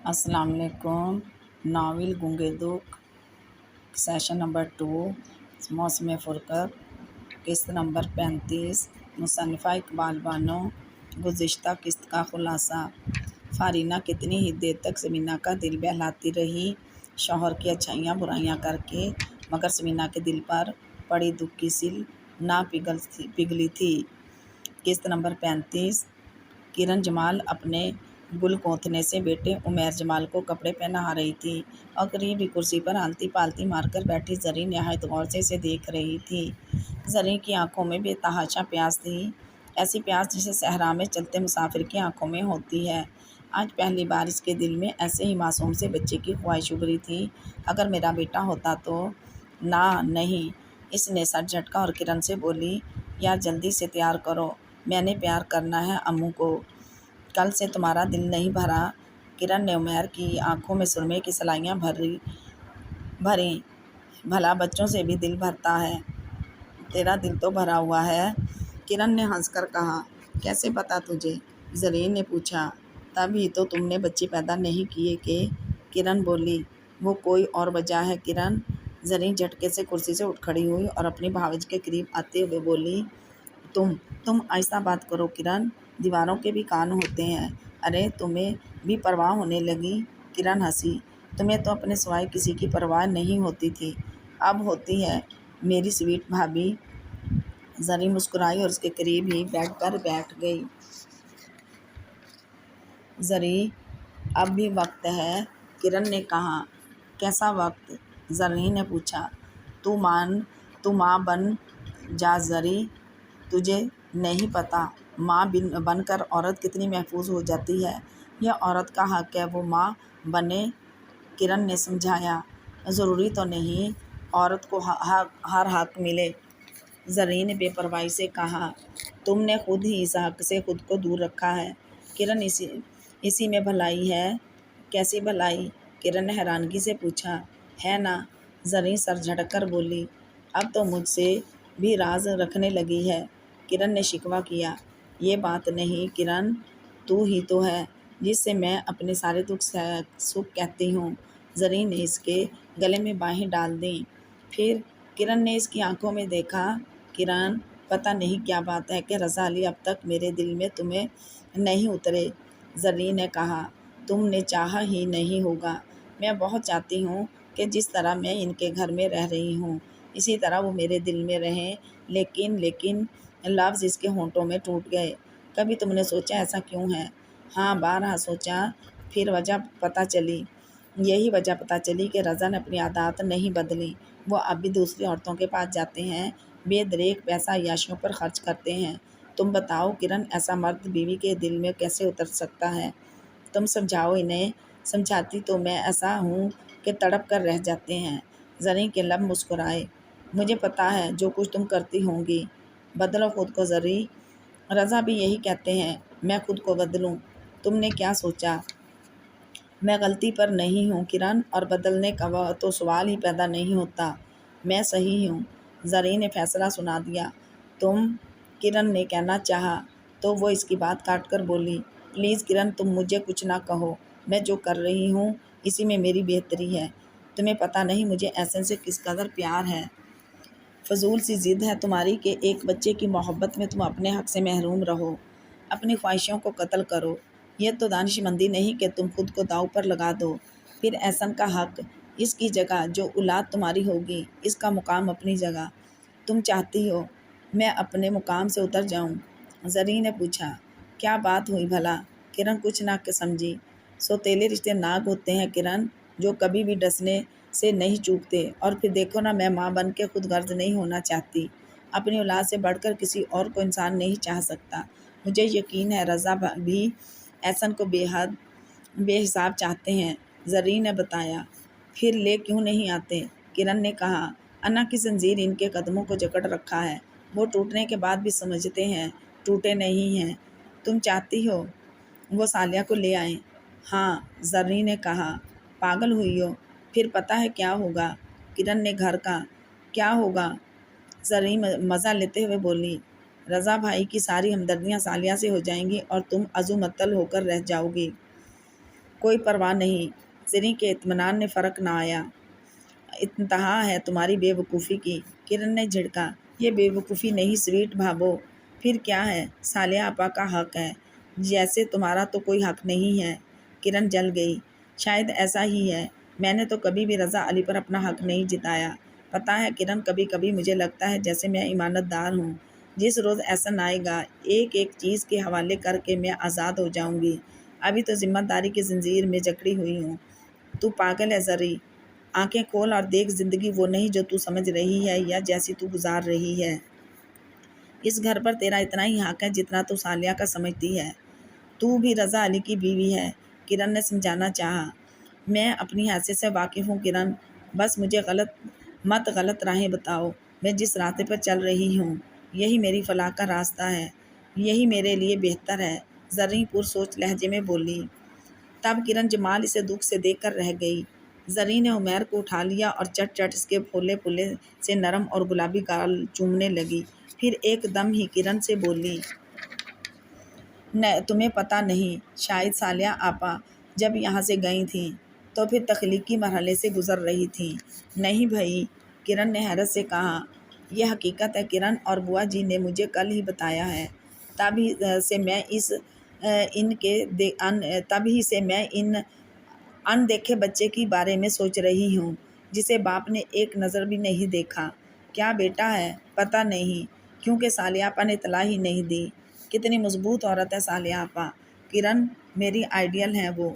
السلام علیکم۔ ناول گونگے دکھ سیشن نمبر 2 موسم فرقت قسط نمبر 35 مصنفہ اقبال بانو۔ گزشتہ قسط کا خلاصہ۔ فارینہ کتنی ہی دیر تک سمینہ کا دل بہلاتی رہی، شوہر کی اچھائیاں برائیاں کر کے، مگر سمینہ کے دل پر پڑی دکھ کی سل نہ پگھلی تھی۔ قسط نمبر 35 کرن جمال اپنے گل کوتھنے سے بیٹے عمیر جمال کو کپڑے پہنا رہی تھی اور قریب ہی کرسی پر آلتی پالتی مار کر بیٹھی زریں نہایت غور سے اسے دیکھ رہی تھی۔ زریں کی آنکھوں میں بے تحاشا پیاس تھی، ایسی پیاس جیسے صحرا میں چلتے مسافر کی آنکھوں میں ہوتی ہے۔ آج پہلی بار اس کے دل میں ایسے ہی معصوم سے بچے کی خواہش ابھری تھی، اگر میرا بیٹا ہوتا تو۔ نہیں، اس نے سر جھٹکا اور کرن سے بولی، یار جلدی سے تیار کرو، میں نے پیار کرنا ہے امّو کو۔ کل سے تمہارا دل نہیں بھرا؟ کرن نے عمیر کی آنکھوں میں سرمے کی سلائیاں بھریں۔ بھلا بچوں سے بھی دل بھرتا ہے، تیرا دل تو بھرا ہوا ہے۔ کرن نے ہنس کر کہا، کیسے پتا تجھے؟ زریں نے پوچھا۔ تب ہی تو تم نے بچے پیدا نہیں کیے کہ؟ کرن بولی۔ وہ کوئی اور وجہ ہے کرن؟ زریں جھٹکے سے کرسی سے اٹھ کھڑی ہوئی اور اپنی بھاوج کے قریب آتے ہوئے بولی، تم آہستہ بات کرو کرن، دیواروں کے بھی کان ہوتے ہیں۔ ارے تمہیں بھی پرواہ ہونے لگی؟ کرن ہنسی۔ تمہیں تو اپنے سوائے کسی کی پرواہ نہیں ہوتی تھی، اب ہوتی ہے میری سویٹ بھابھی۔ زریں مسکرائی اور اس کے قریب ہی بیڈ پر بیٹھ گئی۔ زریں اب بھی وقت ہے، کرن نے کہا۔ کیسا وقت؟ زریں نے پوچھا۔ تو ماں بن جا زریں، تجھے نہیں پتا ماں بن کر عورت کتنی محفوظ ہو جاتی ہے، یہ عورت کا حق ہے وہ ماں بنے۔ کرن نے سمجھایا، ضروری تو نہیں عورت کو ہر حق ملے۔ زریں نے بے پرواہی سے کہا، تم نے خود ہی اس حق سے خود کو دور رکھا ہے۔ کرن اسی میں بھلائی ہے۔ کیسی بھلائی؟ کرن نے حیرانگی سے پوچھا۔ ہے نا؟ زریں سر جھٹک کر بولی۔ اب تو مجھ سے بھی راز رکھنے لگی ہے۔ کرن نے شکوہ کیا۔ یہ بات نہیں کرن، تو ہی تو ہے جس سے میں اپنے سارے دکھ سکھ کہتی ہوں۔ زریں نے اس کے گلے میں بانہیں ڈال دیں۔ پھر کرن نے اس کی آنکھوں میں دیکھا۔ کرن، پتہ نہیں کیا بات ہے کہ رضا علی اب تک میرے دل میں تمہیں نہیں اترے۔ زریں نے کہا، تم نے چاہا ہی نہیں ہوگا۔ میں بہت چاہتی ہوں کہ جس طرح میں ان کے گھر میں رہ رہی ہوں اسی طرح وہ میرے دل میں رہیں، لیکن لفظ اس کے ہونٹوں میں ٹوٹ گئے۔ کبھی تم نے سوچا ایسا کیوں ہے؟ ہاں، بارہا سوچا، پھر وجہ پتہ چلی۔ یہی وجہ پتہ چلی کہ رضا نے اپنی عادات نہیں بدلی، وہ اب بھی دوسری عورتوں کے پاس جاتے ہیں، بے دریغ پیسہ عیاشیوں پر خرچ کرتے ہیں۔ تم بتاؤ کرن، ایسا مرد بیوی کے دل میں کیسے اتر سکتا ہے؟ تم سمجھاؤ انہیں۔ سمجھاتی تو میں ایسا ہوں کہ تڑپ کر رہ جاتے ہیں۔ زریں کے لب مسکرائے۔ مجھے پتا ہے جو کچھ تم کرتی ہوں گی۔ بدلو خود کو زریں، رضا بھی یہی کہتے ہیں میں خود کو بدلوں۔ تم نے کیا سوچا؟ میں غلطی پر نہیں ہوں کرن، اور بدلنے کا تو سوال ہی پیدا نہیں ہوتا۔ میں صحیح ہوں۔ زریں نے فیصلہ سنا دیا۔ کرن نے کہنا چاہا تو وہ اس کی بات کاٹ کر بولی، پلیز کرن، تم مجھے کچھ نہ کہو، میں جو کر رہی ہوں اسی میں میری بہتری ہے۔ تمہیں پتہ نہیں مجھے احسن سے کس قدر پیار ہے۔ فضول سی ضد ہے تمہاری کہ ایک بچے کی محبت میں تم اپنے حق سے محروم رہو، اپنی خواہشوں کو قتل کرو۔ یہ تو دانش مندی نہیں کہ تم خود کو داؤ پر لگا دو۔ پھر احسن کا حق، اس کی جگہ جو اولاد تمہاری ہوگی، اس کا مقام اپنی جگہ۔ تم چاہتی ہو میں اپنے مقام سے اتر جاؤں؟ زریں نے پوچھا۔ کیا بات ہوئی بھلا؟ کرن کچھ نہ سمجھی۔ سوتیلے رشتے ناگ ہوتے ہیں کرن، جو کبھی بھی ڈسنے سے نہیں چوکتے۔ اور پھر دیکھو نا، میں ماں بن کے خود غرض نہیں ہونا چاہتی، اپنی اولاد سے بڑھ کر کسی اور کو انسان نہیں چاہ سکتا۔ مجھے یقین ہے رضا بھی احسن کو بے حساب چاہتے ہیں۔ زریں نے بتایا۔ پھر لے کیوں نہیں آتے؟ کرن نے کہا، انا کی زنجیر ان کے قدموں کو جکڑ رکھا ہے، وہ ٹوٹنے کے بعد بھی سمجھتے ہیں ٹوٹے نہیں ہیں۔ تم چاہتی ہو وہ صالحہ کو لے آئیں؟ ہاں، زریں نے کہا۔ پاگل ہوئی ہو؟ پھر پتہ ہے کیا ہوگا؟ کرن نے گھر کا کیا ہوگا؟ زریں مزہ لیتے ہوئے بولی، رضا بھائی کی ساری ہمدردیاں صالحہ سے ہو جائیں گی اور تم عزو متل ہو کر رہ جاؤ گی۔ کوئی پرواہ نہیں۔ زریں کے اطمینان نے فرق نہ آیا۔ انتہا ہے تمہاری بے وقوفی کی، کرن نے جھڑکا۔ یہ بے وقوفی نہیں سویٹ بھابو، پھر کیا ہے؟ صالحہ آپا کا حق ہے، جیسے تمہارا تو کوئی حق نہیں ہے۔ کرن جل گئی۔ شاید ایسا ہی ہے، میں نے تو کبھی بھی رضا علی پر اپنا حق نہیں جتایا۔ پتہ ہے کرن، کبھی کبھی مجھے لگتا ہے جیسے میں امانت دار ہوں، جس روز احسن آئے گا ایک ایک چیز کے حوالے کر کے میں آزاد ہو جاؤں گی۔ ابھی تو ذمہ داری کی زنجیر میں جکڑی ہوئی ہوں۔ تو پاگل ہے زریں، آنکھیں کھول اور دیکھ، زندگی وہ نہیں جو تو سمجھ رہی ہے یا جیسی تو گزار رہی ہے۔ اس گھر پر تیرا اتنا ہی حق ہے جتنا تو صالحہ کا سمجھتی ہے۔ تو بھی رضا علی کی بیوی ہے، کرن نے سمجھانا چاہا۔ میں اپنی حیثیت سے واقف ہوں کرن، بس مجھے غلط راہیں بتاؤ۔ میں جس راستے پر چل رہی ہوں یہی میری فلاح کا راستہ ہے، یہی میرے لیے بہتر ہے، زریں پرسوچ لہجے میں بولی۔ تب کرن جمال اسے دکھ سے دیکھ کر رہ گئی۔ زریں نے عمیر کو اٹھا لیا اور چٹ چٹ اس کے پھولے پھولے سے نرم اور گلابی گال چومنے لگی۔ پھر ایک دم ہی کرن سے بولی، تمہیں پتہ نہیں، شاید صالحہ آپا جب یہاں سے گئی تھیں تو پھر تخلیقی مرحلے سے گزر رہی تھیں۔ نہیں بھائی، کرن نے حیرت سے کہا۔ یہ حقیقت ہے کرن، اور بوا جی نے مجھے کل ہی بتایا ہے۔ تب ہی سے میں ان دیکھے بچے کے بارے میں سوچ رہی ہوں جسے باپ نے ایک نظر بھی نہیں دیکھا۔ کیا بیٹا ہے؟ پتہ نہیں، کیونکہ صالحہ آپا نے اطلاع ہی نہیں دی۔ کتنی مضبوط عورت ہے صالحہ آپا، کرن میری آئیڈیل ہیں وہ۔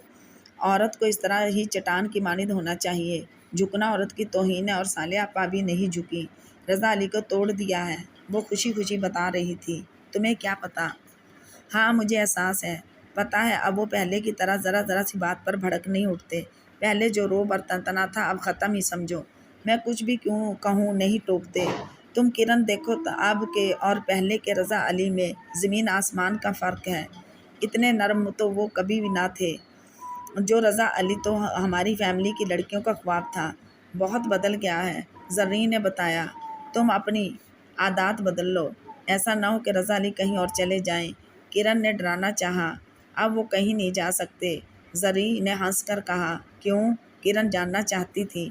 عورت کو اس طرح ہی چٹان کی مانند ہونا چاہیے۔ جھکنا عورت کی توہین ہے، اور صالحہ آپا بھی نہیں جھکی۔ رضا علی کو توڑ دیا ہے، وہ خوشی خوشی بتا رہی تھی۔ تمہیں کیا پتہ؟ ہاں مجھے احساس ہے، پتہ ہے اب وہ پہلے کی طرح ذرا سی بات پر بھڑک نہیں اٹھتے۔ پہلے جو روب اور تنتنا تھا اب ختم ہی سمجھو۔ میں کچھ بھی کیوں کہوں نہیں ٹوکتے۔ تم کرن دیکھو اب کے اور پہلے کے رضا علی میں زمین آسمان کا فرق ہے۔ اتنے نرم تو وہ کبھی بھی نہ تھے۔ جو رضا علی تو ہماری فیملی کی لڑکیوں کا خواب تھا، بہت بدل گیا ہے۔ زریں نے بتایا۔ تم اپنی عادات بدل لو، ایسا نہ ہو کہ رضا علی کہیں اور چلے جائیں۔ کرن نے ڈرانا چاہا۔ اب وہ کہیں نہیں جا سکتے، زریں نے ہنس کر کہا۔ کیوں؟ کرن جاننا چاہتی تھی۔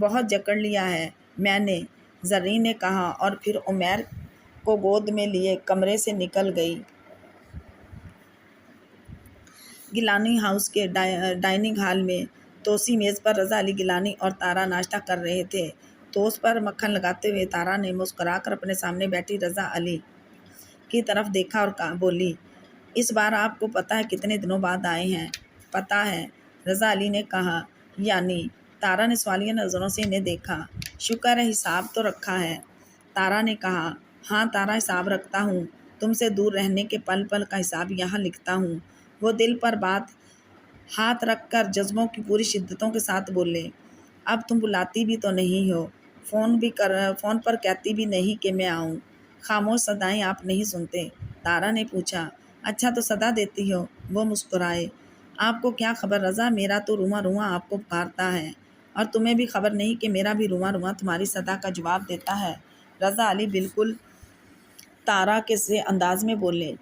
بہت جکڑ لیا ہے میں نے، زریں نے کہا، اور پھر عمیر کو گود میں لیے کمرے سے نکل گئی۔ گیلانی ہاؤس کے ڈائننگ ہال میں توسی میز پر رضا علی گیلانی اور تارا ناشتہ کر رہے تھے۔ ٹوسٹ پر مکھن لگاتے ہوئے تارا نے مسکرا کر اپنے سامنے بیٹھی رضا علی کی طرف دیکھا اور بولی، اس بار آپ کو پتہ ہے کتنے دنوں بعد آئے ہیں؟ پتہ ہے، رضا علی نے کہا۔ یعنی؟ تارا نے سوالیہ نظروں سے انہیں دیکھا۔ شکر ہے حساب تو رکھا ہے، تارا نے کہا۔ ہاں تارا، حساب رکھتا ہوں، تم سے دور رہنے کے پل پل کا حساب یہاں لکھتا ہوں۔ وہ دل پر ہاتھ رکھ کر جذبوں کی پوری شدتوں کے ساتھ بولے۔ اب تم بلاتی بھی تو نہیں ہو، فون پر کہتی بھی نہیں کہ میں آؤں۔ خاموش صدائیں آپ نہیں سنتے؟ تارا نے پوچھا۔ اچھا تو صدا دیتی ہو؟ وہ مسکرائے۔ آپ کو کیا خبر رضا، میرا تو رواں رواں آپ کو پکارتا ہے، اور تمہیں بھی خبر نہیں کہ میرا بھی رواں رواں تمہاری صدا کا جواب دیتا ہے۔ رضا علی بالکل تارا کے سے انداز میں بولے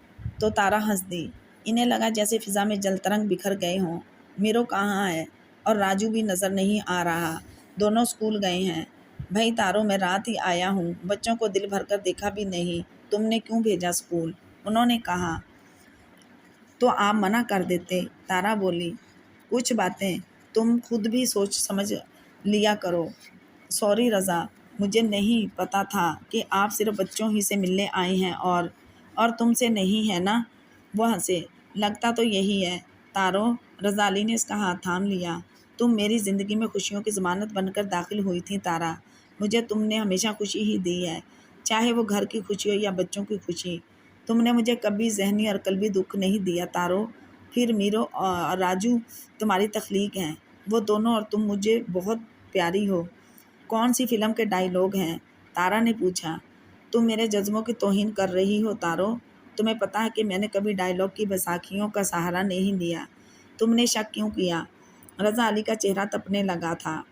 تو تارا ہنس دی۔ انہیں لگا جیسے فضا میں جل ترنگ بکھر گئے ہوں۔ میرو کہاں ہے؟ اور راجو بھی نظر نہیں آ رہا، دونوں اسکول گئے ہیں۔ بھئی تارو، میں رات ہی آیا ہوں، بچوں کو دل بھر کر دیکھا بھی نہیں۔ تم نے کیوں بھیجا اسکول؟ انہوں نے کہا۔ تو آپ منع کر دیتے، تارا بولی۔ کچھ باتیں تم خود بھی سوچ سمجھ لیا کرو۔ سوری رضا، مجھے نہیں پتا تھا کہ آپ صرف بچوں ہی سے ملنے آئے ہیں اور تم سے نہیں، ہے نا؟ وہ ہنسے۔ لگتا تو یہی ہے تارو، رضا علی نے اس کا ہاتھ تھام لیا۔ تم میری زندگی میں خوشیوں کی ضمانت بن کر داخل ہوئی تھی تارا، مجھے تم نے ہمیشہ خوشی ہی دی ہے، چاہے وہ گھر کی خوشی ہو یا بچوں کی خوشی۔ تم نے مجھے کبھی ذہنی اور قلبی دکھ نہیں دیا تارو۔ پھر میرو اور راجو تمہاری تخلیق ہیں، وہ دونوں، اور تم مجھے بہت پیاری ہو۔ کون سی فلم کے ڈائیلاگ ہیں؟ تارا نے پوچھا۔ تم میرے جذبوں کی توہین کر رہی ہو تارو، تمہیں پتہ ہے کہ میں نے کبھی ڈائیلاگ کی بیساکھیوں کا سہارا نہیں لیا۔ تم نے شک کیوں کیا؟ رضا علی کا چہرہ تپنے لگا تھا۔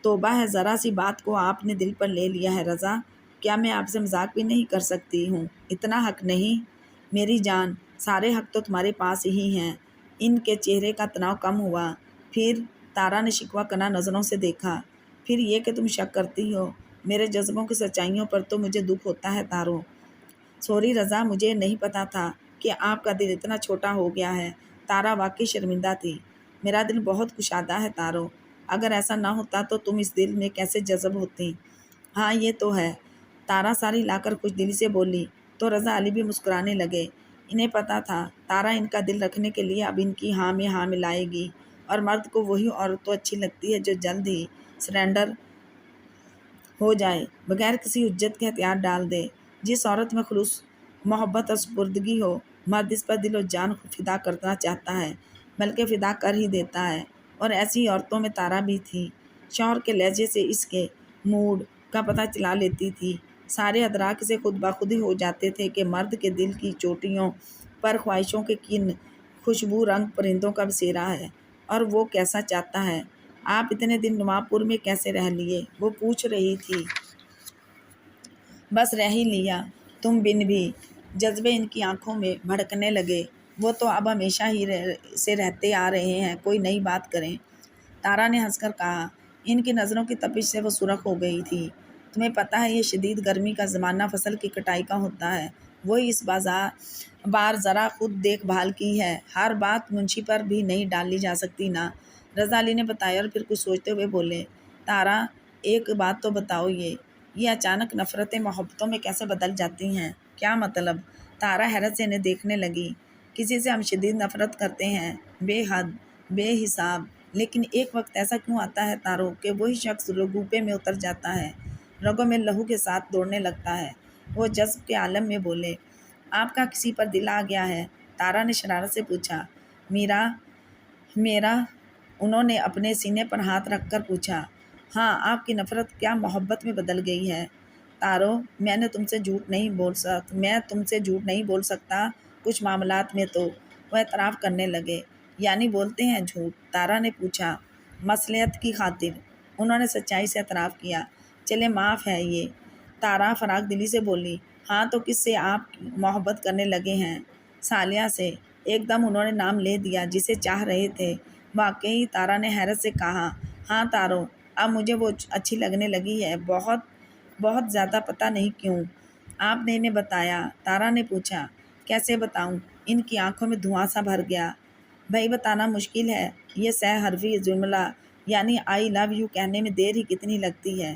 توبہ ہے، ذرا سی بات کو آپ نے دل پر لے لیا ہے رضا، کیا میں آپ سے مذاق بھی نہیں کر سکتی ہوں؟ اتنا حق نہیں؟ میری جان، سارے حق تو تمہارے پاس ہی ہیں، ان کے چہرے کا تناؤ کم ہوا۔ پھر تارا نے شکوہ کناں نظروں سے دیکھا۔ پھر یہ کہ تم شک کرتی ہو میرے جذبوں کی سچائیوں پر تو مجھے دکھ ہوتا ہے تارو۔ سوری رضا، مجھے نہیں پتا تھا کہ آپ کا دل اتنا چھوٹا ہو گیا ہے۔ تارا واقعی شرمندہ تھی۔ میرا دل بہت کشادہ ہے تارو، اگر ایسا نہ ہوتا تو تم اس دل میں کیسے جذب ہوتی؟ ہاں یہ تو ہے، تارا ساری لا کر خوش دلی سے بولی۔ تو رضا علی بھی مسکرانے لگے۔ انہیں پتا تھا تارا ان کا دل رکھنے کے لیے اب ان کی ہاں میں ہاں ملائے گی، اور مرد کو وہی عورت تو اچھی لگتی ہے جو جلد ہی سرنڈر ہو جائے، بغیر کسی حجت کے ہتھیار ڈال دے۔ جس عورت میں خلوص، محبت اور سپردگی ہو، مرد اس پر دل و جان فدا کرنا چاہتا ہے، بلکہ فدا کر ہی دیتا ہے، اور ایسی عورتوں میں تارا بھی تھی۔ شوہر کے لہجے سے اس کے موڈ کا پتہ چلا لیتی تھی۔ سارے ادراک سے خود بخود ہی ہو جاتے تھے کہ مرد کے دل کی چوٹیوں پر خواہشوں کے کن خوشبو رنگ پرندوں کا بسیرا ہے، اور وہ کیسا چاہتا ہے۔ آپ اتنے دن نواب پور میں کیسے رہ لیے؟ وہ پوچھ رہی تھی۔ بس رہ ہی لیا، تم بن بھی۔ جذبے ان کی آنکھوں میں بھڑکنے لگے۔ وہ تو اب ہمیشہ ہی سے رہتے آ رہے ہیں، کوئی نئی بات کریں۔ تارا نے ہنس کر کہا۔ ان کی نظروں کی تپش سے وہ سرخ ہو گئی تھی۔ تمہیں پتہ ہے یہ شدید گرمی کا زمانہ فصل کی کٹائی کا ہوتا ہے، وہی اس بار ذرا خود دیکھ بھال کی ہے، ہر بات منشی پر بھی نہیں ڈالی جا سکتی نا، رضا علی نے بتایا، اور پھر کچھ سوچتے ہوئے بولے، تارا ایک بات تو بتاؤ، یہ اچانک نفرتیں محبتوں میں کیسے بدل جاتی ہیں؟ کیا مطلب؟ تارا حیرت سے انہیں دیکھنے لگی۔ کسی سے ہم شدید نفرت کرتے ہیں، بے حد، بے حساب، لیکن ایک وقت ایسا کیوں آتا ہے تارو کہ وہی شخص رگوپے میں اتر جاتا ہے، رگوں میں لہو کے ساتھ دوڑنے لگتا ہے؟ وہ جذب کے عالم میں بولے۔ آپ کا کسی پر دل آ گیا ہے؟ تارا نے شرارت سے پوچھا۔ میرا انہوں نے اپنے سینے پر ہاتھ رکھ کر پوچھا۔ ہاں، آپ کی نفرت کیا محبت میں بدل گئی ہے؟ تارو، میں تم سے جھوٹ نہیں بول سکتا، کچھ معاملات میں تو۔ وہ اعتراف کرنے لگے۔ یعنی بولتے ہیں جھوٹ؟ تارا نے پوچھا۔ مصلحت کی خاطر، انہوں نے سچائی سے اعتراف کیا۔ چلے معاف ہے یہ، تارا فراغ دلی سے بولی۔ ہاں تو کس سے آپ محبت کرنے لگے ہیں؟ صالحہ سے۔ ایک دم انہوں نے نام لے دیا جسے چاہ رہے تھے۔ واقعی؟ تارا نے حیرت سے کہا۔ ہاں تارو، اب مجھے وہ اچھی لگنے لگی ہے، بہت بہت زیادہ، پتہ نہیں کیوں۔ آپ نے انہیں بتایا؟ تارا نے پوچھا۔ کیسے بتاؤں؟ ان کی آنکھوں میں دھواں سا بھر گیا۔ بھائی بتانا مشکل ہے، یہ سہ حرفی جملہ، یعنی آئی لو یو کہنے میں دیر ہی کتنی لگتی ہے،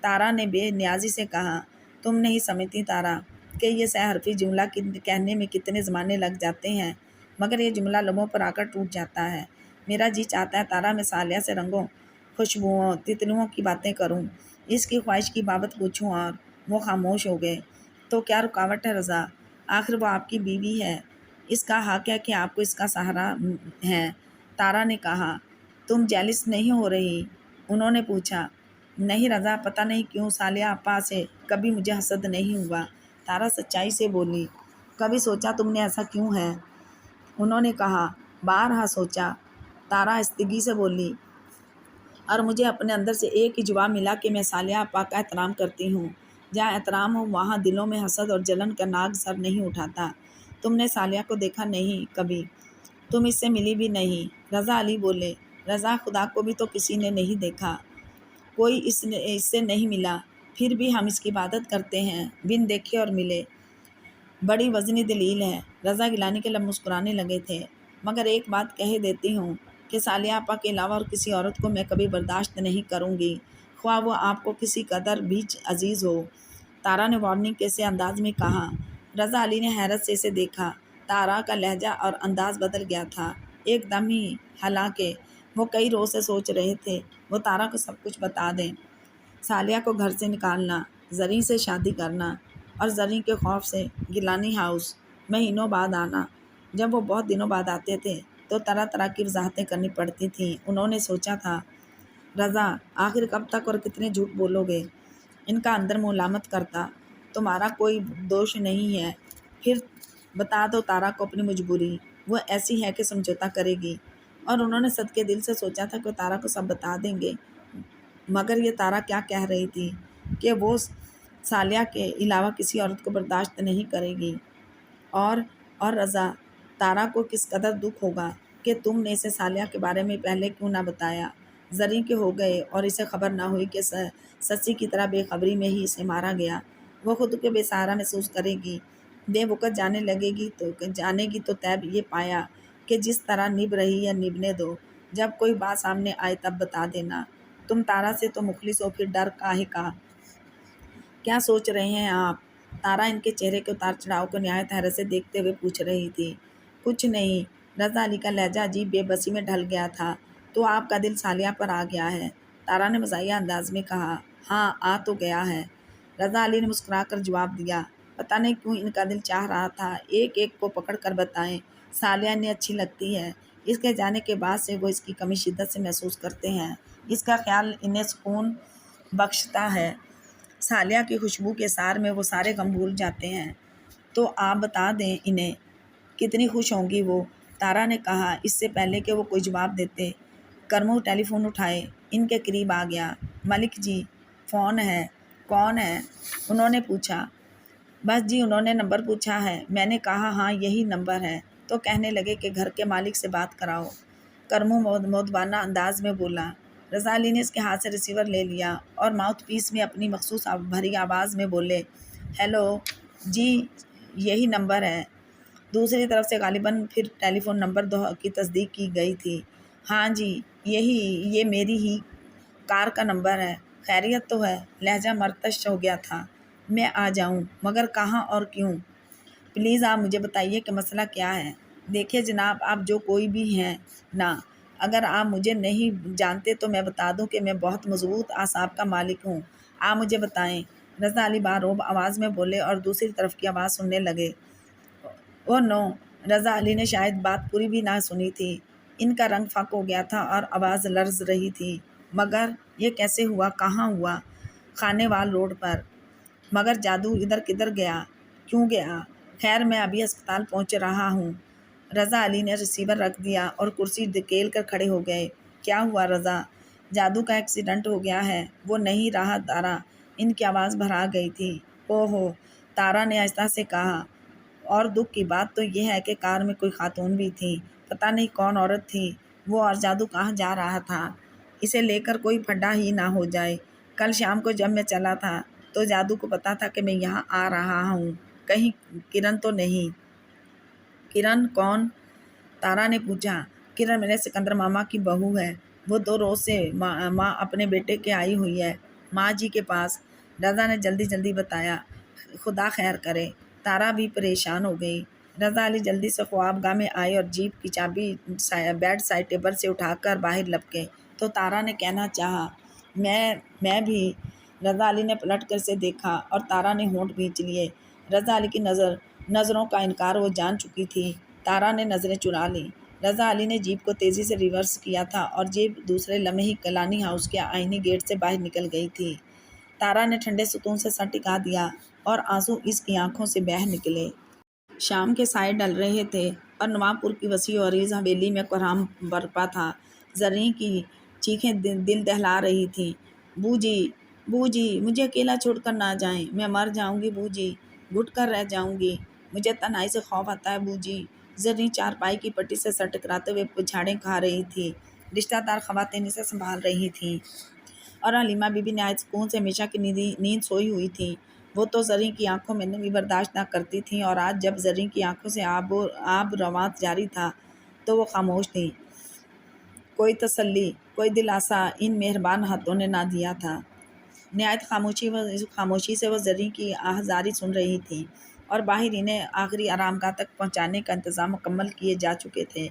تارا نے بے نیازی سے کہا۔ تم نہیں سمجھتی تارا کہ یہ سہ حرفی جملہ کہنے میں کتنے زمانے لگ جاتے ہیں، مگر یہ جملہ لبوں پر آ کر ٹوٹ جاتا ہے۔ میرا جی چاہتا ہے تارا میں صالحہ سے رنگوں، خوشبوؤں، تتلیوں کی باتیں کروں، اس کی خواہش کی بابت پوچھوں، اور وہ خاموش ہو گئے۔ تو کیا رکاوٹ ہے رضا؟ آخر وہ آپ کی بیوی ہے، اس کا حق ہے کہ آپ کو اس کا سہارا ہے، تارا نے کہا۔ تم جیلس نہیں ہو رہی؟ انہوں نے پوچھا۔ نہیں رضا، پتہ نہیں کیوں صالحہ آپا سے کبھی مجھے حسد نہیں ہوا، تارا سچائی سے بولی۔ کبھی سوچا تم نے ایسا کیوں ہے؟ انہوں نے کہا۔ بارہا سوچا، تارا آہستگی سے بولی، اور مجھے اپنے اندر سے ایک ہی جواب ملا کہ میں صالحہ آپا کا احترام کرتی ہوں۔ جہاں احترام ہو وہاں دلوں میں حسد اور جلن کا ناگ سر نہیں اٹھاتا۔ تم نے صالحہ کو دیکھا نہیں کبھی؟ تم اس سے ملی بھی نہیں؟ رضا علی بولے۔ رضا، خدا کو بھی تو کسی نے نہیں دیکھا، کوئی اس سے نہیں ملا، پھر بھی ہم اس کی عبادت کرتے ہیں، بن دیکھے اور ملے۔ بڑی وزنی دلیل ہے۔ رضا گیلانی کے لب مسکرانے لگے تھے۔ مگر ایک بات کہہ دیتی ہوں کہ صالحہ آپا کے علاوہ اور کسی عورت کو میں کبھی برداشت نہیں کروں گی، خواہ وہ آپ کو کسی قدر بھی عزیز ہو، تارا نے وارننگ کے سے انداز میں کہا۔ رضا علی نے حیرت سے اسے دیکھا۔ تارا کا لہجہ اور انداز بدل گیا تھا ایک دم ہی، حالانکہ وہ کئی روز سے سوچ رہے تھے وہ تارا کو سب کچھ بتا دیں۔ صالحہ کو گھر سے نکالنا، زریں سے شادی کرنا، اور زریں کے خوف سے گیلانی ہاؤس مہینوں بعد آنا۔ جب وہ بہت دنوں بعد آتے تھے تو طرح طرح کی وضاحتیں کرنی پڑتی تھیں۔ انہوں نے سوچا تھا، رضا آخر کب تک اور کتنے جھوٹ بولو گے؟ ان کا اندر ملامت کرتا، تمہارا کوئی دوش نہیں ہے، پھر بتا دو تارا کو اپنی مجبوری، وہ ایسی ہے کہ سمجھوتا کرے گی۔ اور انہوں نے صدقے دل سے سوچا تھا کہ وہ تارا کو سب بتا دیں گے، مگر یہ تارا کیا کہہ رہی تھی کہ وہ صالحہ کے علاوہ کسی عورت کو برداشت نہیں کرے گی، اور رضا، تارا کو کس قدر دکھ ہوگا کہ تم نے اسے صالحہ کے بارے میں پہلے کیوں نہ بتایا؟ زریں کے ہو گئے اور اسے خبر نہ ہوئی کہ سچی کی طرح بے خبری میں ہی اسے مارا گیا۔ وہ خود کو بے سہارا محسوس کرے گی، بے وقت جانے گی تو تیب یہ پایا کہ جس طرح نبھ رہی ہے نبھنے دو، جب کوئی بات سامنے آئے تب بتا دینا۔ تم تارا سے تو مخلص ہو، پھر ڈر کاہے کا؟ کیا سوچ رہے ہیں آپ؟ تارا ان کے چہرے کے اتار چڑھاؤ کو نہایت حیرت سے دیکھتے ہوئے پوچھ رہی تھی۔ کچھ نہیں، رضا علی کا لہجہ عجیب بے بسی میں ڈھل گیا تھا۔ تو آپ کا دل صالحہ پر آ گیا ہے؟ تارا نے مزاحیہ انداز میں کہا۔ ہاں، آ تو گیا ہے، رضا علی نے مسکرا کر جواب دیا۔ پتہ نہیں کیوں ان کا دل چاہ رہا تھا ایک ایک کو پکڑ کر بتائیں صالحہ انہیں اچھی لگتی ہے۔ اس کے جانے کے بعد سے وہ اس کی کمی شدت سے محسوس کرتے ہیں۔ اس کا خیال انہیں سکون بخشتا ہے۔ صالحہ کی خوشبو کے سار میں وہ سارے غم بھول جاتے ہیں۔ تو آپ بتا دیں انہیں، کتنی خوش ہوں گی وہ، تارا نے کہا اس سے پہلے کہ وہ کوئی جواب دیتے۔ کرمو ٹیلی فون اٹھائے ان کے قریب آ گیا۔ ملک جی، فون ہے۔ کون ہے؟ انہوں نے پوچھا۔ بس جی، انہوں نے نمبر پوچھا ہے، میں نے کہا ہاں یہی نمبر ہے، تو کہنے لگے کہ گھر کے مالک سے بات کراؤ۔ کرمو مؤدبانہ انداز میں بولا۔ رضا علی نے اس کے ہاتھ سے ریسیور لے لیا اور ماؤتھ پیس میں اپنی مخصوص بھری آواز میں بولے، ہیلو جی، یہی نمبر ہے۔ دوسری طرف سے غالباً پھر ٹیلی فون نمبر کی تصدیق کی گئی تھی۔ ہاں جی، یہ میری ہی کار کا نمبر ہے۔ خیریت تو ہے؟ لہجہ مرتش ہو گیا تھا۔ میں آ جاؤں، مگر کہاں اور کیوں؟ پلیز آپ مجھے بتائیے کہ مسئلہ کیا ہے؟ دیکھیے جناب، آپ جو کوئی بھی ہیں نا، اگر آپ مجھے نہیں جانتے تو میں بتا دوں کہ میں بہت مضبوط اعصاب کا مالک ہوں۔ آپ مجھے بتائیں، رضا علی باروب آواز میں بولے اور دوسری طرف کی آواز سننے لگے۔ اوہ نو، رضا علی نے شاید بات پوری بھی نہ سنی تھی۔ ان کا رنگ فاق ہو گیا تھا اور آواز لرز رہی تھی۔ مگر یہ کیسے ہوا؟ کہاں ہوا؟ خانے وال روڈ پر۔ مگر جادو ادھر کدھر گیا؟ کیوں گیا؟ خیر، میں ابھی ہسپتال پہنچ رہا ہوں۔ رضا علی نے ریسیور رکھ دیا اور کرسی دھکیل کر کھڑے ہو گئے۔ کیا ہوا رضا؟ جادو کا ایکسیڈنٹ ہو گیا ہے، وہ نہیں رہا تارا۔ ان کی آواز بھرا گئی تھی۔ او ہو، تارا نے آہستہ سے کہا۔ اور دکھ کی بات تو یہ ہے کہ کار میں کوئی خاتون بھی تھی، پتہ نہیں کون عورت تھی وہ، اور جادو کہاں جا رہا تھا؟ اسے لے کر کوئی پھڈا ہی نہ ہو جائے۔ کل شام کو جب میں چلا تھا تو جادو کو پتا تھا کہ میں یہاں آ رہا ہوں، کہیں کرن تو نہیں؟ کرن کون؟ تارا نے پوچھا۔ کرن میرے سکندر ماما کی بہو ہے، وہ 2 روز سے ماں اپنے بیٹے کے آئی ہوئی ہے، ماں جی کے پاس، رضا نے جلدی بتایا۔ خدا خیر کرے۔ تارا بھی پریشان ہو گئی۔ رضا علی جلدی سے خوابگاہ میں آئے اور جیپ کی چابی بیڈ سائڈ ٹیبل سے اٹھا کر باہر لپکے تو تارا نے کہنا چاہا، میں بھی۔ رضا علی نے پلٹ کر اسے دیکھا اور تارا نے ہونٹ بھینچ لیے۔ رضا علی کی نظروں کا انکار وہ جان چکی تھی۔ تارا نے نظریں چرا لیں۔ رضا علی نے جیپ کو تیزی سے ریورس کیا تھا اور جیپ دوسرے لمحے ہی کلانی ہاؤس کے آئینی گیٹ سے باہر نکل گئی تھی۔ تارا نے ٹھنڈے ستون سے سر ٹکا دیا اور آنسو اس کی آنکھوں سے بہہ نکلے۔ شام کے سائے ڈل رہے تھے اور نواب پور کی وسیع و عریض حویلی میں کوہرام برپا تھا۔ زریں کی چیخیں دل دہلا رہی تھیں۔ بو جی، مجھے اکیلا چھوڑ کر نہ جائیں، میں مر جاؤں گی بو جی، گھٹ کر رہ جاؤں گی، مجھے تنہائی سے خوف آتا ہے بو جی۔ زریں چارپائی کی پٹی سے سر ٹکراتے ہوئے پچھاڑیں کھا رہی تھی۔ رشتہ دار خواتین اسے سنبھال رہی تھیں اور حلیمہ بی بی نہایت سکون سے ہمیشہ کی نیند سوئی ہوئی تھی۔ وہ تو زریں کی آنکھوں میں نمی برداشت نہ کرتی تھیں، اور آج جب زریں کی آنکھوں سے آب روان جاری تھا تو وہ خاموش تھیں۔ کوئی تسلی، کوئی دلاسا ان مہربان ہاتھوں نے نہ دیا تھا۔ نہایت خاموشی سے وہ زریں کی آہذاری سن رہی تھیں، اور باہر انہیں آخری آرام گاہ تک پہنچانے کا انتظام مکمل کیے جا چکے تھے۔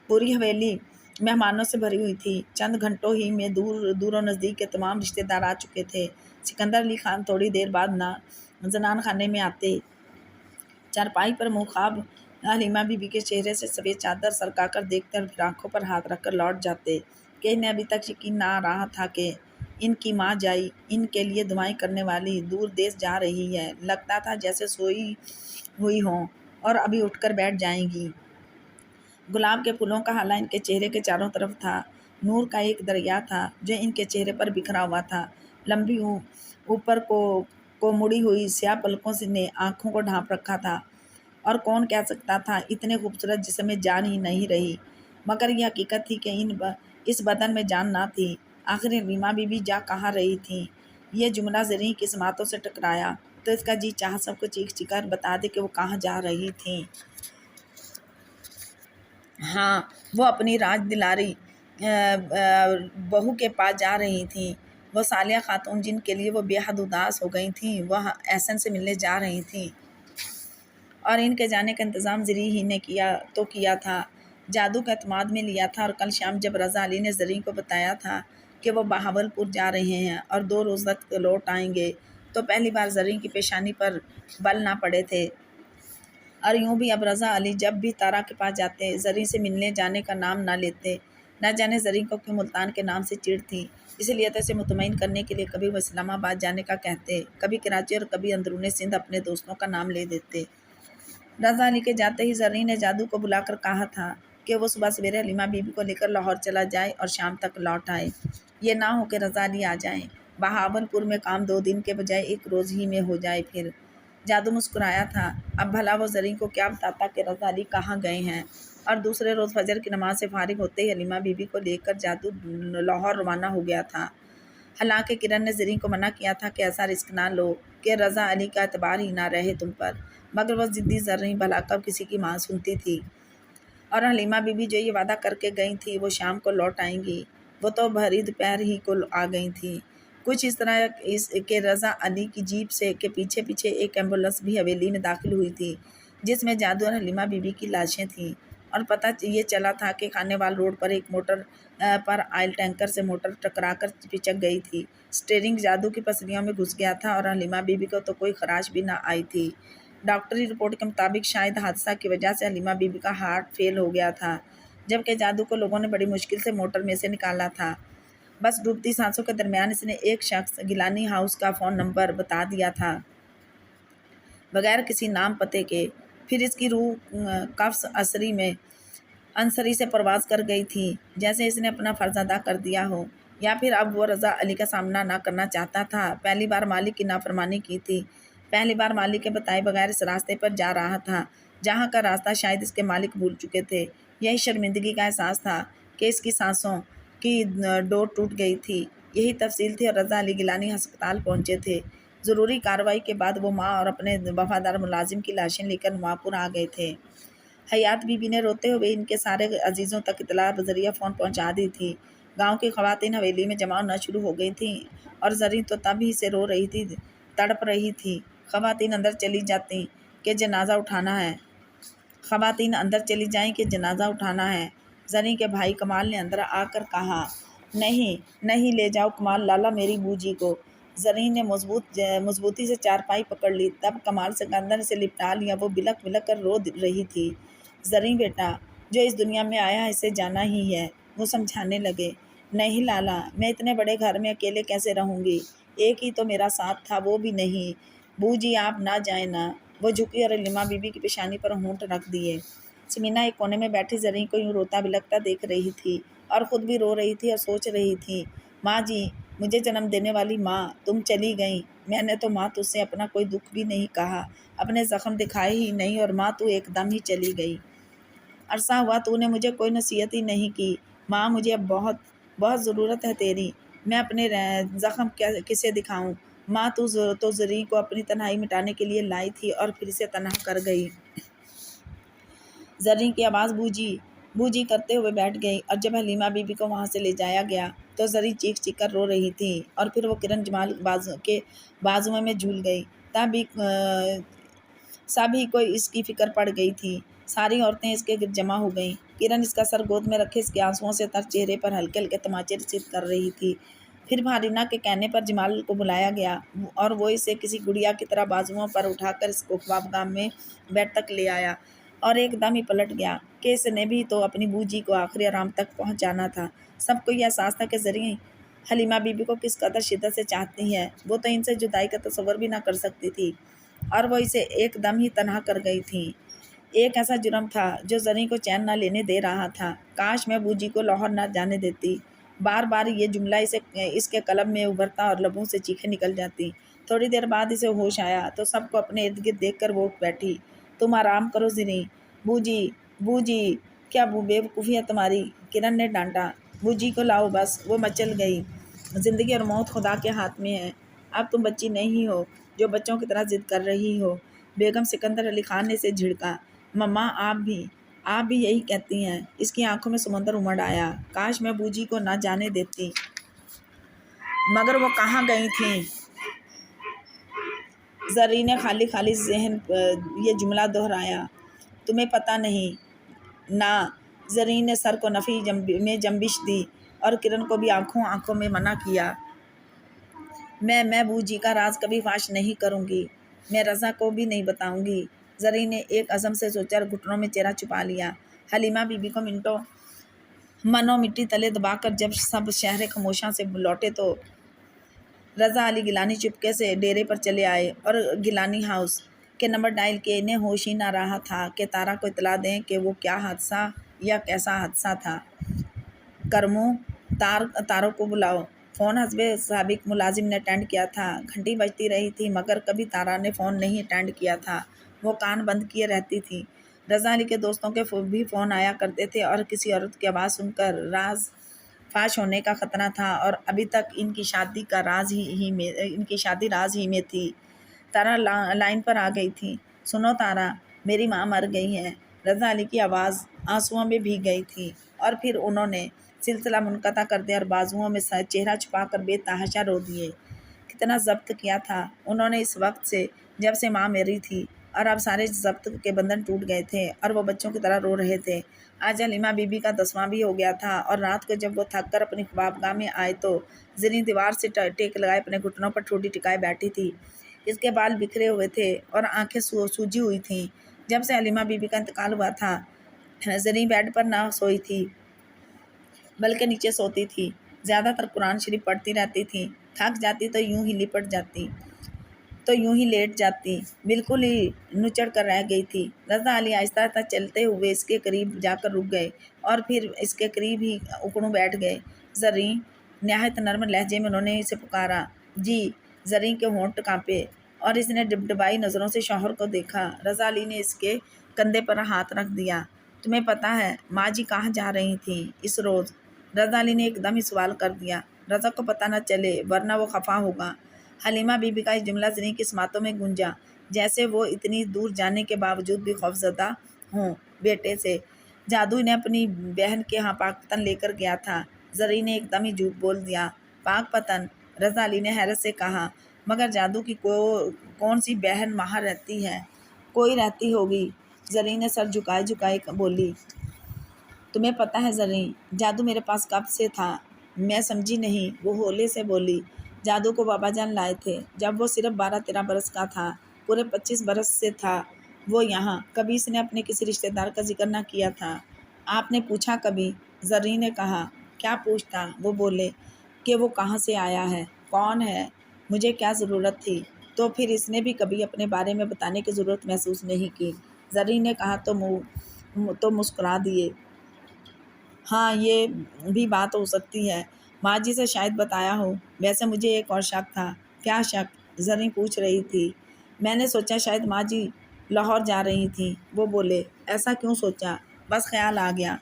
پوری حویلی مہمانوں سے بھری ہوئی تھی۔ چند گھنٹوں ہی میں دور و نزدیک کے تمام رشتہ دار آ چکے تھے۔ سکندر علی خان تھوڑی دیر بعد زنان خانے میں آتے، چارپائی پر منہ خواب حلیمہ بی بی کے چہرے سے سفید چادر سرکا کر دیکھتے اور پھر آنکھوں پر ہاتھ رکھ کر لوٹ جاتے کہ انہیں ابھی تک یقین نہ آ رہا تھا کہ ان کی ماں جائی، ان کے لیے دعائیں کرنے والی، دور دیس جا رہی ہے۔ لگتا تھا جیسے سوئی ہوئی ہوں اور ابھی اٹھ کر بیٹھ جائیں گی۔ گلاب کے پھولوں کا ہالا ان کے چہرے کے چاروں طرف تھا۔ نور کا ایک دریا تھا جو ان کے چہرے پر بکھرا ہوا تھا۔ لمبی اوپر کو مڑی ہوئی سیاہ پلکوں نے آنکھوں کو ڈھانپ رکھا تھا۔ اور کون کہہ سکتا تھا اتنے خوبصورت جسم میں جان ہی نہیں رہی، مگر یہ حقیقت تھی کہ اس بدن میں جان نہ تھی۔ آخر حلیمہ بی بی جا کہاں رہی تھیں؟ یہ جملہ زریں کی سماعتوں سے ٹکرایا تو اس کا جی چاہا سب کو چیخ چکا کر بتا دے کہ وہ کہاں جا رہی تھیں۔ ہاں، وہ اپنی راج دلاری بہو کے پاس جا رہی تھیں، وہ صالحہ خاتون جن کے لیے وہ بے حد اداس ہو گئی تھیں، وہ احسن سے ملنے جا رہی تھیں، اور ان کے جانے کا انتظام زری ہی نے کیا تھا، جادو کا اعتماد میں لیا تھا۔ اور کل شام جب رضا علی نے زری کو بتایا تھا کہ وہ بہاولپور جا رہے ہیں اور 2 روز تک لوٹ آئیں گے، تو پہلی بار زری کی پیشانی پر بل نہ پڑے تھے۔ اور یوں بھی اب رضا علی جب بھی تارا کے پاس جاتے، زری سے ملنے جانے کا نام نہ لیتے۔ نہ جانے زری کو کیوں ملتان کے نام سے چڑ تھی، اس لیے تو اسے مطمئن کرنے کے لیے کبھی وہ اسلام آباد جانے کا کہتے، کبھی کراچی اور کبھی اندرون سندھ اپنے دوستوں کا نام لے دیتے۔ رضا علی کے جاتے ہی زریں نے جادو کو بلا کر کہا تھا کہ وہ صبح سویرے حلیمہ بی بی کو لے کر لاہور چلا جائے اور شام تک لوٹ آئے، یہ نہ ہو کہ رضا علی آ جائیں، بہاولپور میں کام 2 دن کے بجائے 1 روز ہی میں ہو جائے۔ پھر جادو مسکرایا تھا، اب بھلا وہ زریں کو کیا بتاتا کہ رضا علی کہاں گئے ہیں، اور دوسرے روز فجر کی نماز سے فارغ ہوتے ہی حلیمہ بی بی کو لے کر جادو لاہور روانہ ہو گیا تھا۔ حالانکہ کرن نے زریں کو منع کیا تھا کہ ایسا رسک نہ لو کہ رضا علی کا اعتبار ہی نہ رہے تم پر، مگر وہ ضدی زریں بھلا کب کسی کی ماں سنتی تھی، اور حلیمہ بی بی جو یہ وعدہ کر کے گئی تھی وہ شام کو لوٹ آئیں گی، وہ تو بھری دوپہر ہی کو آ گئی تھی۔ کچھ اس طرح کہ رضا علی کی جیپ سے کے پیچھے پیچھے ایک ایمبولینس بھی حویلی میں داخل ہوئی تھی، جس میں جادو اور حلیمہ بی بی کی لاشیں تھیں، اور پتہ یہ چلا تھا کہ خانیوال روڈ پر ایک موٹر پر آئل ٹینکر سے موٹر ٹکرا کر پچک گئی تھی، اسٹیئرنگ جادو کی پسلیوں میں گھس گیا تھا، اور حلیمہ بی بی کو تو کوئی خراش بھی نہ آئی تھی۔ ڈاکٹری رپورٹ کے مطابق شاید حادثہ کی وجہ سے حلیمہ بی بی کا ہارٹ فیل ہو گیا تھا، جبکہ جادو کو لوگوں نے بڑی مشکل سے موٹر میں سے نکالا تھا۔ بس ڈوبتی سانسوں کے درمیان اس نے ایک شخص گیلانی ہاؤس کا فون نمبر بتا دیا تھا، بغیر کسی نام پتے کے۔ پھر اس کی روح قفس انصری سے پرواز کر گئی تھی، جیسے اس نے اپنا فرض ادا کر دیا ہو، یا پھر اب وہ رضا علی کا سامنا نہ کرنا چاہتا تھا۔ پہلی بار مالک کی نافرمانی کی تھی، پہلی بار مالک کے بتائے بغیر اس راستے پر جا رہا تھا جہاں کا راستہ شاید اس کے مالک بھول چکے تھے۔ یہی شرمندگی کا احساس تھا کہ اس کی سانسوں کی ڈور ٹوٹ گئی تھی، یہی تفصیل تھی، اور رضا علی گیلانی ہسپتال پہنچے تھے۔ ضروری کارروائی کے بعد وہ ماں اور اپنے وفادار ملازم کی لاشیں لے کر نواپور آ گئے تھے۔ حیات بی بی نے روتے ہوئے ان کے سارے عزیزوں تک اطلاع بذریعہ فون پہنچا دی تھی۔ گاؤں کی خواتین حویلی میں جمع ہونا شروع ہو گئی تھیں، اور زریں تو تب ہی سے رو رہی تھی، تڑپ رہی تھی۔ خواتین اندر چلی جاتی کہ جنازہ اٹھانا ہے، خواتین اندر چلی جائیں کہ جنازہ اٹھانا ہے۔ زریں کے بھائی کمال نے اندر آ کر کہا، نہیں نہیں، لے جاؤ کمال لالا میری بو جی کو۔ زریں نے مضبوطی سے چارپائی پکڑ لی، تب کمال سے گردن سے لپٹا لیا، وہ بلک بلک کر رو رہی تھی۔ زریں بیٹا، جو اس دنیا میں آیا اسے جانا ہی ہے، وہ سمجھانے لگے۔ نہیں لالا، میں اتنے بڑے گھر میں اکیلے کیسے رہوں گی، ایک ہی تو میرا ساتھ تھا، وہ بھی نہیں۔ بو جی آپ نہ جائیں نا۔ وہ جھکی اور حلیمہ بی بی کی پیشانی پر ہونٹ رکھ دیے۔ سمینہ ایک کونے میں بیٹھی زریں کو یوں روتا بلکتا دیکھ رہی تھی، اور خود بھی رو رہی تھی اور سوچ رہی تھی، ماں جی، مجھے جنم دینے والی ماں، تم چلی گئیں، میں نے تو ماں تجھ سے اپنا کوئی دکھ بھی نہیں کہا، اپنے زخم دکھائے ہی نہیں، اور ماں تو ایک دم ہی چلی گئی۔ عرصہ ہوا تو نے مجھے کوئی نصیحت ہی نہیں کی، ماں مجھے اب بہت بہت ضرورت ہے تیری، میں اپنے زخم کسے دکھاؤں، ماں تو زریں کو اپنی تنہائی مٹانے کے لیے لائی تھی اور پھر اسے تنہا کر گئی۔ زریں کی آواز بو جی کرتے ہوئے بیٹھ گئی، اور جب حلیمہ بی بی کو وہاں سے لے جایا گیا تو زریں چیخ چیخ کر رو رہی تھی، اور پھر وہ کرن جمال کے بازوؤں میں جھول گئی۔ سب ہی کو اس کی فکر پڑ گئی تھی، ساری عورتیں اس کے گرد جمع ہو گئیں۔ کرن اس کا سر گود میں رکھے اس کے آنسوؤں سے تر چہرے پر ہلکے ہلکے تماچے رسید کر رہی تھی۔ پھر بھارینہ کے کہنے پر جمال کو بلایا گیا، اور وہ اسے کسی گڑیا کی طرح بازوؤں پر اٹھا کر اس کو خوابگاہ میں بیڈ تک لے آیا، اور ایک دم ہی پلٹ گیا کہ اس نے بھی تو اپنی بو جی کو آخری آرام تک پہنچانا تھا۔ سب کو یہ احساس تھا کہ زریں حلیمہ بی بی کو کس قدر شدت سے چاہتی ہے، وہ تو ان سے جدائی کا تصور بھی نہ کر سکتی تھی، اور وہ اسے ایک دم ہی تنہا کر گئی تھی۔ ایک ایسا جرم تھا جو زریں کو چین نہ لینے دے رہا تھا، کاش میں بو جی کو لاہور نہ جانے دیتی۔ بار بار یہ جملہ اس کے قلب میں ابھرتا اور لبوں سے چیخیں نکل جاتی۔ تھوڑی دیر بعد اسے ہوش آیا تو سب کو اپنے ارد گرد دیکھ کر وہ اٹھ بیٹھی، تم آرام کرو زریں۔ بوجی بوجی کیا بے وقوفی ہے تمہاری، کرن نے ڈانٹا۔ بوجی کو لاؤ بس، وہ مچل گئی۔ زندگی اور موت خدا کے ہاتھ میں ہے، اب تم بچی نہیں ہو جو بچوں کی طرح ضد کر رہی ہو۔ بیگم سکندر علی خان نے اسے جھڑکا۔ مما آپ بھی یہی کہتی ہیں۔ اس کی آنکھوں میں سمندر امڑ آیا۔ کاش میں بوجی کو نہ جانے دیتی، مگر وہ کہاں گئی تھیں؟ زریں نے خالی ذہن یہ جملہ دہرایا۔ تمہیں پتہ نہیں نا؟ زریں نے سر کو نفی میں جنبش دی اور کرن کو بھی آنکھوں میں منع کیا۔ میں بوجی کا راز کبھی فاش نہیں کروں گی، میں رضا کو بھی نہیں بتاؤں گی۔ زریں نے ایک عزم سے سوچا اور گھٹنوں میں چہرہ چھپا لیا۔ حلیمہ بی بی کو منوں مٹی تلے دبا کر جب سب شہر خاموشاں سے لوٹے تو رضا علی گیلانی چپکے سے ڈیرے پر چلے آئے اور گیلانی ہاؤس کے نمبر ڈائل کیے۔ انہیں ہوش ہی نہ رہا تھا کہ تارا کو اطلاع دیں کہ وہ کیا حادثہ یا کیسا حادثہ تھا۔ کرمو تاروں کو بلاؤ۔ فون حسب سابق ملازم نے اٹینڈ کیا تھا۔ گھنٹی بجتی رہی تھی مگر کبھی تارا نے فون نہیں اٹینڈ کیا تھا، وہ کان بند کیے رہتی تھی۔ رضا علی کے دوستوں کے بھی فون آیا کرتے تھے اور کسی عورت کی آواز سن کر راز فاش ہونے کا خطرہ تھا، اور ابھی تک ان کی شادی راز ہی میں تھی۔ تارا لائن پر آ گئی تھی۔ سنو تارا، میری ماں مر گئی ہے۔ رضا علی کی آواز آنسوؤں میں بھیگ گئی تھی، اور پھر انہوں نے سلسلہ منقطع کر دیا اور بازوؤں میں چہرہ چھپا کر بے تحاشا رو دیے۔ کتنا ضبط کیا تھا انہوں نے اس وقت سے جب سے ماں میری تھی، اور اب سارے ضبط کے بندھن ٹوٹ گئے تھے اور وہ بچوں کی طرح رو رہے تھے۔ آج حلیمہ بی بی کا 10واں بھی ہو گیا تھا، اور رات کو جب وہ تھک کر اپنی خوابگاہ میں آئے تو زریں دیوار سے ٹیک لگائے اپنے گھٹنوں پر ٹھوڈی ٹکائے بیٹھی تھی۔ اس کے بال بکھرے ہوئے تھے اور آنکھیں سوجی ہوئی تھیں۔ جب سے حلیمہ بی بی کا انتقال ہوا تھا، زریں بیڈ پر نہ سوئی تھی بلکہ نیچے سوتی تھی۔ زیادہ تر قرآن شریف پڑھتی رہتی تھی۔ تھک جاتی تو یوں ہی لیٹ جاتی، بالکل ہی نچڑ کر رہ گئی تھی۔ رضا علی آہستہ آہستہ چلتے ہوئے اس کے قریب جا کر رک گئے اور پھر اس کے قریب ہی اکڑوں بیٹھ گئے۔ زریں، نہایت نرم لہجے میں انہوں نے اسے پکارا۔ جی۔ زریں کے ہونٹ کانپے اور اس نے ڈبڈبائی نظروں سے شوہر کو دیکھا۔ رضا علی نے اس کے کندھے پر ہاتھ رکھ دیا۔ تمہیں پتہ ہے ماں جی کہاں جا رہی تھیں اس روز؟ رضا علی نے ایک دم ہی سوال کر دیا۔ رضا کو پتہ نہ چلے ورنہ وہ خفا ہوگا۔ حلیمہ بی بی کا یہ جملہ زریں کی سماعتوں میں گونجا، جیسے وہ اتنی دور جانے کے باوجود بھی خوفزدہ ہوں۔ بیٹے سے جادو انہیں اپنی بہن کے ہاں پاک پتن لے کر گیا تھا۔ زریں نے ایک دم ہی جھوٹ بول دیا۔ پاک پتن؟ رضا علی نے حیرت سے کہا۔ مگر جادو کی کون سی بہن وہاں رہتی ہے؟ کوئی رہتی ہوگی، زریں نے سر جھکائے بولی۔ تمہیں پتہ ہے زریں، جادو میرے پاس کب سے تھا؟ میں سمجھی نہیں، وہ ہولے سے بولی۔ جادو کو بابا جان لائے تھے جب وہ صرف 12-13 برس کا تھا، پورے 25 برس سے تھا وہ یہاں۔ کبھی اس نے اپنے کسی رشتہ دار کا ذکر نہ کیا تھا۔ آپ نے پوچھا کبھی؟ زریں نے کہا۔ کیا پوچھتا؟ وہ بولے کہ وہ کہاں سے آیا ہے، کون ہے، مجھے کیا ضرورت تھی؟ تو پھر اس نے بھی کبھی اپنے بارے میں بتانے کی ضرورت محسوس نہیں کی۔ زریں نے کہا تو مسکرا دیے۔ ہاں یہ بھی بات ہو سکتی ہے، ماں جی سے شاید بتایا ہو۔ ویسے مجھے ایک اور شک تھا۔ کیا شک؟ زریں پوچھ رہی تھی۔ میں نے سوچا شاید ماں جی لاہور جا رہی تھیں، وہ بولے۔ ایسا کیوں سوچا؟ بس خیال آ گیا،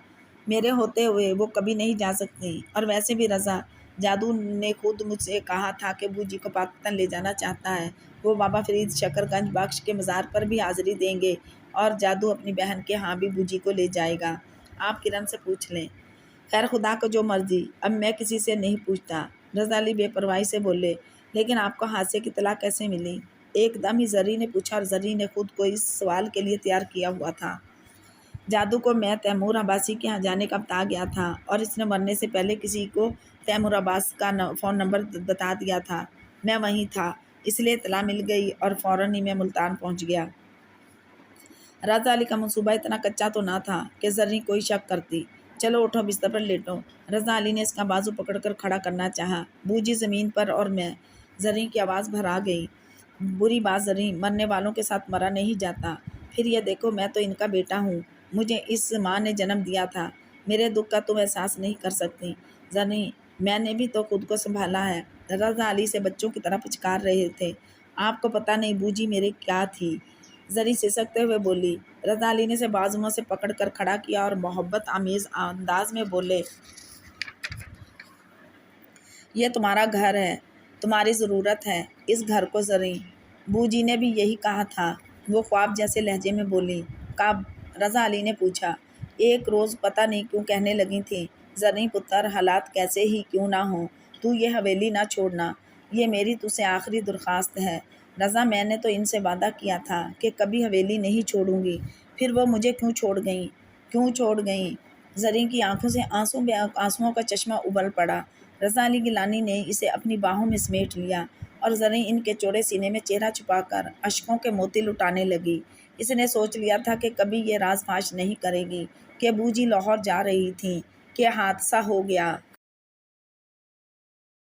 میرے ہوتے ہوئے وہ کبھی نہیں جا سکتی، اور ویسے بھی رضا جادو نے خود مجھ سے کہا تھا کہ بو جی کو پاکستان لے جانا چاہتا ہے۔ وہ بابا فرید شکر گنج بخش کے مزار پر بھی حاضری دیں گے، اور جادو اپنی بہن کے ہاں بھی بو جی کو لے جائے گا۔ آپ کرن سے پوچھ لیں۔ خیر خدا کو جو مرضی، اب میں کسی سے نہیں پوچھتا، رضا علی بے پرواہی سے بولے۔ لیکن آپ کو حادثے کی اطلاع کیسے ملی؟ ایک دم ہی زریں نے پوچھا، اور زریں نے خود کو اس سوال کے لیے تیار کیا ہوا تھا۔ جادو کو میں تیمور عباسی کے ہاں جانے کا بتا گیا تھا، اور اس نے مرنے سے پہلے کسی کو تیمور عباس کا فون نمبر بتا دیا تھا۔ میں وہیں تھا، اس لیے اطلاع مل گئی اور فوراً ہی میں ملتان پہنچ گیا۔ رضا علی کا منصوبہ اتنا کچا تو نہ تھا کہ زریں کوئی شک کرتی۔ چلو اٹھو، بستر پر لیٹو۔ رضا علی نے اس کا بازو پکڑ کر کھڑا کرنا چاہا۔ بو جی زمین پر اور میں۔ زریں کی آواز بھرا گئی۔ بری بات زریں، مرنے والوں کے ساتھ مرا نہیں جاتا۔ پھر یہ دیکھو، میں تو ان کا بیٹا ہوں، مجھے اس ماں نے جنم دیا تھا، میرے دکھ کا تم احساس نہیں کر سکتی۔ زریں، میں نے بھی تو خود کو سنبھالا ہے۔ رضا علی سے بچوں کی طرح پچکار رہے تھے۔ آپ کو پتہ نہیں بو جی میرے کیا تھی۔ زری سسکتے ہوئے بولی۔ رضا علی نے اسے بازوؤں سے پکڑ کر کھڑا کیا اور محبت آمیز انداز میں بولے، یہ تمہارا گھر ہے، تمہاری ضرورت ہے اس گھر کو زریں۔ بو جی نے بھی یہی کہا تھا، وہ خواب جیسے لہجے میں بولی۔ کب؟ رضا علی نے پوچھا۔ ایک روز پتہ نہیں کیوں کہنے لگی تھیں، زریں پتر حالات کیسے ہی کیوں نہ ہوں، تو یہ حویلی نہ چھوڑنا، یہ میری تجھ سے آخری درخواست ہے۔ رضا میں نے تو ان سے وعدہ کیا تھا کہ کبھی حویلی نہیں چھوڑوں گی، پھر وہ مجھے کیوں چھوڑ گئیں؟ زریں کی آنکھوں سے آنسوؤں کا چشمہ ابل پڑا۔ رضا علی گیلانی نے اسے اپنی باہوں میں سمیٹ لیا اور زریں ان کے چوڑے سینے میں چہرہ چھپا کر اشکوں کے موتی لٹانے لگی۔ اس نے سوچ لیا تھا کہ کبھی یہ راز فاش نہیں کرے گی کہ بو جی لاہور جا رہی تھیں کہ حادثہ ہو گیا۔